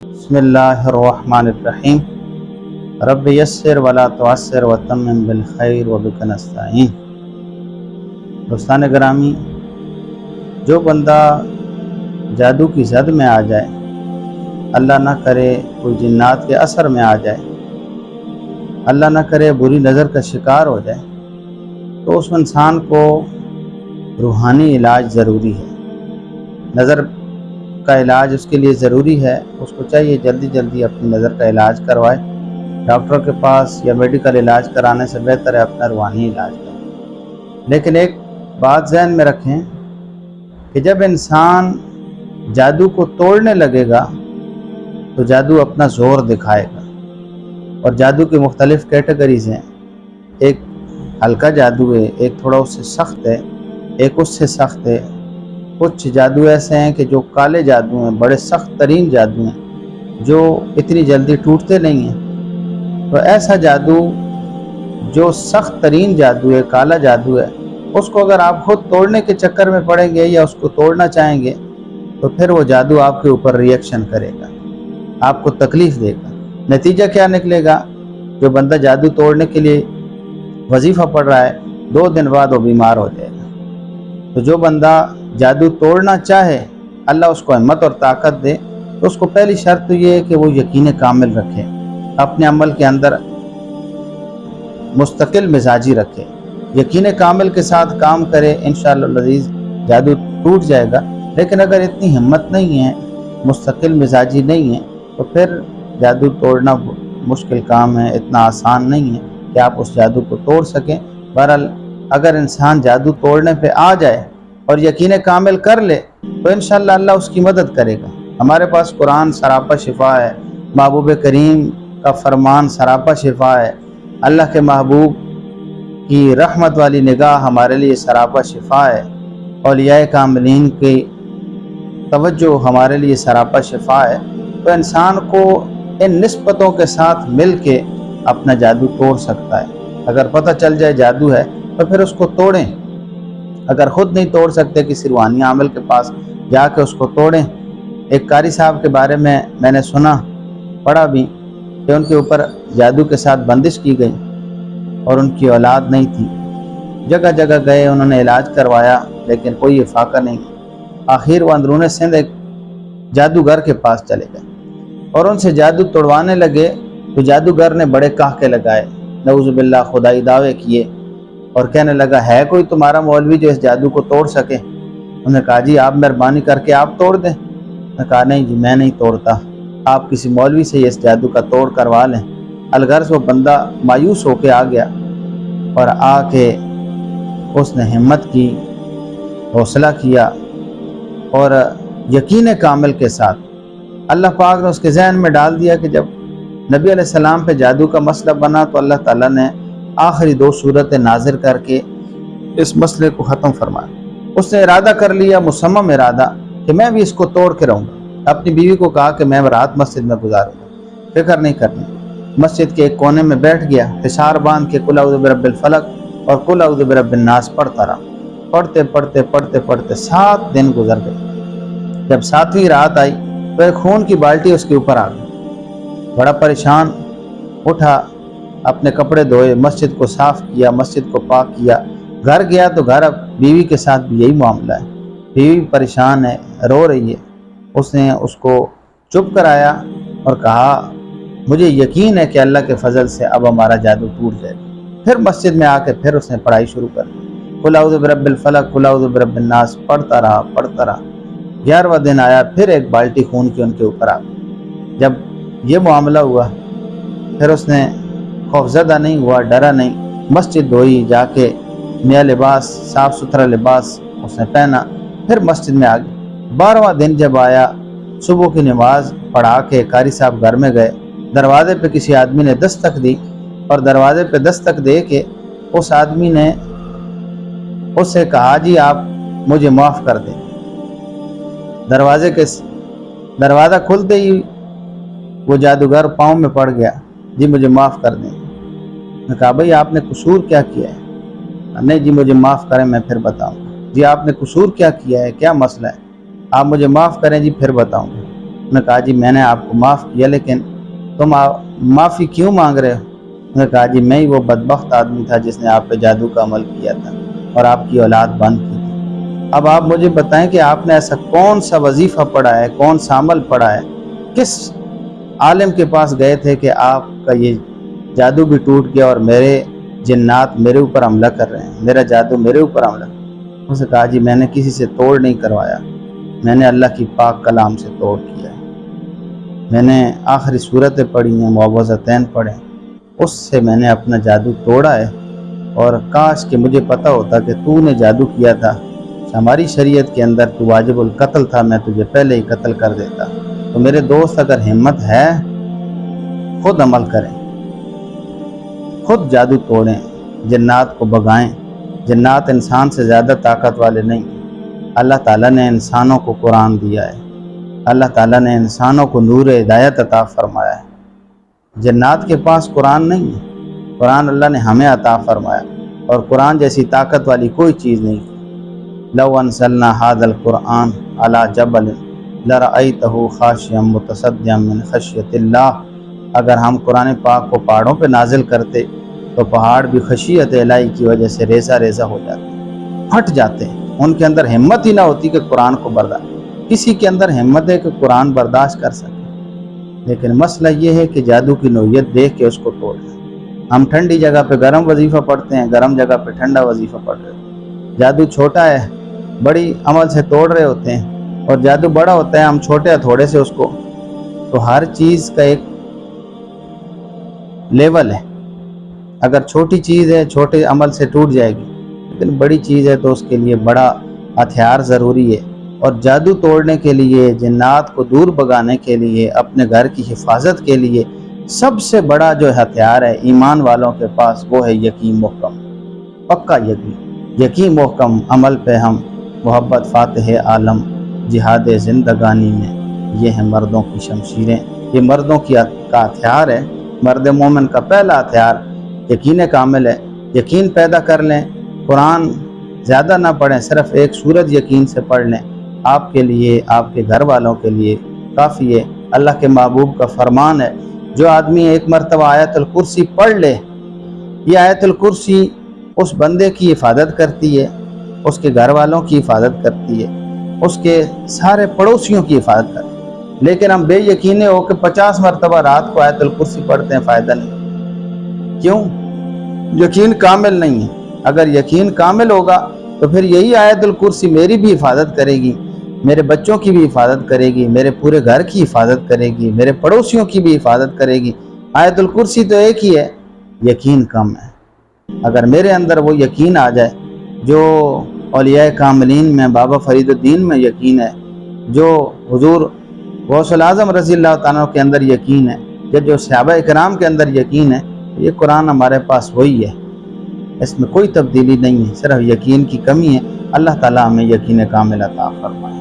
بسم اللہ الرحمن الرحیم رب یسر ولا تعسر وتمم بالخیر وبک نستعین۔ دوستان گرامی، جو بندہ جادو کی زد میں آ جائے، اللہ نہ کرے کوئی جنات کے اثر میں آ جائے، اللہ نہ کرے بری نظر کا شکار ہو جائے، تو اس انسان کو روحانی علاج ضروری ہے۔ نظر کا علاج اس کے لیے ضروری ہے، اس کو چاہیے جلدی جلدی اپنی نظر کا علاج کروائے۔ ڈاکٹر کے پاس یا میڈیکل علاج کرانے سے بہتر ہے اپنا روحانی علاج کریں۔ لیکن ایک بات ذہن میں رکھیں کہ جب انسان جادو کو توڑنے لگے گا تو جادو اپنا زور دکھائے گا، اور جادو کی مختلف کیٹیگریز ہیں۔ ایک ہلکا جادو ہے، ایک تھوڑا اس سے سخت ہے، ایک اس سے سخت ہے۔ کچھ جادو ایسے ہیں کہ جو کالے جادو ہیں، بڑے سخت ترین جادو ہیں، جو اتنی جلدی ٹوٹتے نہیں ہیں۔ تو ایسا جادو جو سخت ترین جادو ہے، کالا جادو ہے، اس کو اگر آپ خود توڑنے کے چکر میں پڑیں گے یا اس کو توڑنا چاہیں گے تو پھر وہ جادو آپ کے اوپر ریئیکشن کرے گا، آپ کو تکلیف دے گا۔ نتیجہ کیا نکلے گا؟ جو بندہ جادو توڑنے کے لیے وظیفہ پڑھ رہا ہے، 2 دن بعد وہ بیمار ہو جائے گا۔ تو جو بندہ جادو توڑنا چاہے، اللہ اس کو ہمت اور طاقت دے، تو اس کو پہلی شرط تو یہ ہے کہ وہ یقین کامل رکھے، اپنے عمل کے اندر مستقل مزاجی رکھے، یقین کامل کے ساتھ کام کرے، انشاءاللہ العزیز جادو ٹوٹ جائے گا۔ لیکن اگر اتنی ہمت نہیں ہے، مستقل مزاجی نہیں ہے، تو پھر جادو توڑنا مشکل کام ہے، اتنا آسان نہیں ہے کہ آپ اس جادو کو توڑ سکیں۔ بہرحال اگر انسان جادو توڑنے پہ آ جائے اور یقین کامل کر لے تو انشاءاللہ اللہ اس کی مدد کرے گا۔ ہمارے پاس قرآن سراپا شفا ہے، محبوب کریم کا فرمان سراپا شفا ہے، اللہ کے محبوب کی رحمت والی نگاہ ہمارے لیے سراپا شفا ہے، اولیاء کاملین کی توجہ ہمارے لیے سراپا شفا ہے۔ تو انسان کو ان نسبتوں کے ساتھ مل کے اپنا جادو توڑ سکتا ہے۔ اگر پتہ چل جائے جادو ہے تو پھر اس کو توڑیں، اگر خود نہیں توڑ سکتے کسی روحانی عامل کے پاس جا کے اس کو توڑیں۔ ایک قاری صاحب کے بارے میں نے سنا، پڑھا بھی، کہ ان کے اوپر جادو کے ساتھ بندش کی گئی اور ان کی اولاد نہیں تھی۔ جگہ جگہ گئے، انہوں نے علاج کروایا، لیکن کوئی افاقہ نہیں۔ آخر وہ اندرون سندھ ایک جادوگر کے پاس چلے گئے اور ان سے جادو توڑوانے لگے، تو جادوگر نے بڑے کہکے لگائے، نعوذ باللہ خدائی دعوے کیے، اور کہنے لگا ہے کوئی تمہارا مولوی جو اس جادو کو توڑ سکے؟ انہوں نے کہا جی آپ مہربانی کر کے آپ توڑ دیں۔ انہوں نے کہا نہیں جی میں نہیں توڑتا، آپ کسی مولوی سے اس جادو کا توڑ کروا لیں۔ الغرض وہ بندہ مایوس ہو کے آ گیا، اور آ کے اس نے ہمت کی، حوصلہ کیا، اور یقین کامل کے ساتھ اللہ پاک نے اس کے ذہن میں ڈال دیا کہ جب نبی علیہ السلام پہ جادو کا مسئلہ بنا تو اللہ تعالیٰ نے آخری 2 صورتیں نازل کر کے اس مسئلے کو ختم فرمایا۔ اس نے ارادہ کر لیا، مصمم ارادہ، کہ میں بھی اس کو توڑ کے رہوں گا۔ اپنی بیوی کو کہا کہ میں رات مسجد میں گزاروں گا، فکر نہیں کرنی۔ مسجد کے ایک کونے میں بیٹھ گیا، حصار باندھ کے قل اعوذ برب الفلق اور قل اعوذ برب الناس پڑھتا رہا۔ پڑھتے پڑھتے پڑھتے پڑھتے 7 دن گزر گئے۔ جب 7ویں رات آئی تو ایک خون کی بالٹی اس کے اوپر آ گئی۔ بڑا پریشان اٹھا، اپنے کپڑے دھوئے، مسجد کو صاف کیا، مسجد کو پاک کیا، گھر گیا تو گھر اب بیوی کے ساتھ بھی یہی معاملہ ہے، بیوی پریشان ہے، رو رہی ہے۔ اس نے اس کو چپ کرایا اور کہا مجھے یقین ہے کہ اللہ کے فضل سے اب ہمارا جادو ٹوٹ جائے گا۔ پھر مسجد میں آ کے پھر اس نے پڑھائی شروع کر دی، قل اعوذ برب الفلق قل اعوذ برب الناس پڑھتا رہا پڑھتا رہا۔ 11واں دن آیا، پھر ایک بالٹی خون کی ان کے اوپر آ گئی۔ جب یہ معاملہ ہوا پھر اس نے خوفزدہ نہیں ہوا، ڈرا نہیں، مسجد دھوئی، جا کے نیا لباس، صاف ستھرا لباس اس نے پہنا، پھر مسجد میں آ گئی۔ 12واں دن جب آیا، صبح کی نماز پڑھا کے قاری صاحب گھر میں گئے، دروازے پہ کسی آدمی نے دستک دی، اور دروازے پہ دستک دے کے اس آدمی نے اس سے کہا جی آپ مجھے معاف کر دیں۔ دروازہ کھلتے ہی وہ جادوگر پاؤں میں پڑ گیا، جی مجھے معاف کر دیں۔ میں کہا بھئی آپ نے قصور کیا کیا ہے؟ نہیں جی مجھے معاف کریں میں پھر بتاؤں گا۔ جی آپ نے قصور کیا کیا ہے، کیا مسئلہ ہے؟ آپ مجھے معاف کریں جی پھر بتاؤں گا۔ انہوں نے کہا جی میں نے آپ کو معاف کیا، لیکن تم معافی کیوں مانگ رہے ہو؟ انہوں نے کہا جی میں ہی وہ بدبخت آدمی تھا جس نے آپ پہ جادو کا عمل کیا تھا اور آپ کی اولاد بند کی تھی۔ اب آپ مجھے بتائیں کہ آپ نے ایسا کون سا وظیفہ پڑھا ہے، کون سا عمل پڑھا ہے، کس عالم کے پاس گئے تھے کہ آپ کا یہ جادو بھی ٹوٹ گیا اور میرے جنات میرے اوپر حملہ کر رہے ہیں، میرا جادو میرے اوپر حملہ کر رہے ہیں؟ اس نے کہا جی میں نے کسی سے توڑ نہیں کروایا، میں نے اللہ کی پاک کلام سے توڑ کیا ہے، میں نے آخری صورتیں پڑھی ہیں، معوذتین پڑھے، اس سے میں نے اپنا جادو توڑا ہے، اور کاش کہ مجھے پتہ ہوتا کہ تو نے جادو کیا تھا، ہماری شریعت کے اندر تو واجب القتل تھا، میں تجھے پہلے ہی قتل کر دیتا۔ تو میرے دوست اگر ہمت ہے خود عمل کریں، خود جادو توڑیں، جنات کو بگائیں۔ جنات انسان سے زیادہ طاقت والے نہیں۔ اللہ تعالیٰ نے انسانوں کو قرآن دیا ہے، اللہ تعالیٰ نے انسانوں کو نور ہدایت عطا فرمایا ہے۔ جنات کے پاس قرآن نہیں ہے، قرآن اللہ نے ہمیں عطا فرمایا، اور قرآن جیسی طاقت والی کوئی چیز نہیں۔ لو انزلنا هذا القرآن على جبل لرأيته خاشعا متصدعا من خشیۃ اللہ، اگر ہم قرآن پاک کو پہاڑوں پہ نازل کرتے تو پہاڑ بھی خشیت الہی کی وجہ سے ریزہ ریزہ ہو جاتے، پھٹ جاتے، ان کے اندر ہمت ہی نہ ہوتی کہ قرآن کو برداشت۔ کسی کے اندر ہمت ہے کہ قرآن برداشت کر سکے، لیکن مسئلہ یہ ہے کہ جادو کی نوعیت دیکھ کے اس کو توڑ لیں۔ ہم ٹھنڈی جگہ پہ گرم وظیفہ پڑھتے ہیں، گرم جگہ پہ ٹھنڈا وظیفہ پڑھ رہے ہیں۔ جادو چھوٹا ہے، بڑی عمل سے توڑ رہے ہوتے ہیں، اور جادو بڑا ہوتا ہے، ہم چھوٹے ہتھوڑے سے اس کو۔ تو ہر چیز کا ایک لیول ہے، اگر چھوٹی چیز ہے چھوٹے عمل سے ٹوٹ جائے گی، لیکن بڑی چیز ہے تو اس کے لیے بڑا ہتھیار ضروری ہے۔ اور جادو توڑنے کے لیے، جنات کو دور بگانے کے لیے، اپنے گھر کی حفاظت کے لیے سب سے بڑا جو ہتھیار ہے ایمان والوں کے پاس، وہ ہے یقین محکم، پکا یقین محکم عمل پہ ہم محبت فاتح عالم جہاد زندگانی میں، یہ ہیں مردوں کی شمشیریں، یہ مردوں کا ہتھیار ہے۔ مرد مومن کا پہلا ہتھیار یقین کامل ہے۔ یقین پیدا کر لیں، قرآن زیادہ نہ پڑھیں، صرف ایک سورت یقین سے پڑھ لیں، آپ کے لیے، آپ کے گھر والوں کے لیے کافی ہے۔ اللہ کے محبوب کا فرمان ہے، جو آدمی ایک مرتبہ آیت الکرسی پڑھ لے، یہ آیت الکرسی اس بندے کی حفاظت کرتی ہے، اس کے گھر والوں کی حفاظت کرتی ہے، اس کے سارے پڑوسیوں کی حفاظت کرتی ہے۔ لیکن ہم بے یقینے ہو کہ 50 مرتبہ رات کو آیت الکرسی پڑھتے ہیں، فائدہ نہیں۔ کیوں؟ یقین کامل نہیں ہے۔ اگر یقین کامل ہوگا تو پھر یہی آیت الکرسی میری بھی حفاظت کرے گی، میرے بچوں کی بھی حفاظت کرے گی، میرے پورے گھر کی حفاظت کرے گی، میرے پڑوسیوں کی بھی حفاظت کرے گی۔ آیت الکرسی تو ایک ہی ہے، یقین کم ہے۔ اگر میرے اندر وہ یقین آ جائے جو اولیاء کاملین میں، بابا فرید الدین میں یقین ہے، جو حضور غوث الاعظم رضی اللہ تعالیٰ کے اندر یقین ہے، جو صحابہ کرام کے اندر یقین ہے، یہ قرآن ہمارے پاس وہی ہے، اس میں کوئی تبدیلی نہیں ہے، صرف یقین کی کمی ہے۔ اللہ تعالیٰ ہمیں یقین کامل عطا فرمائے۔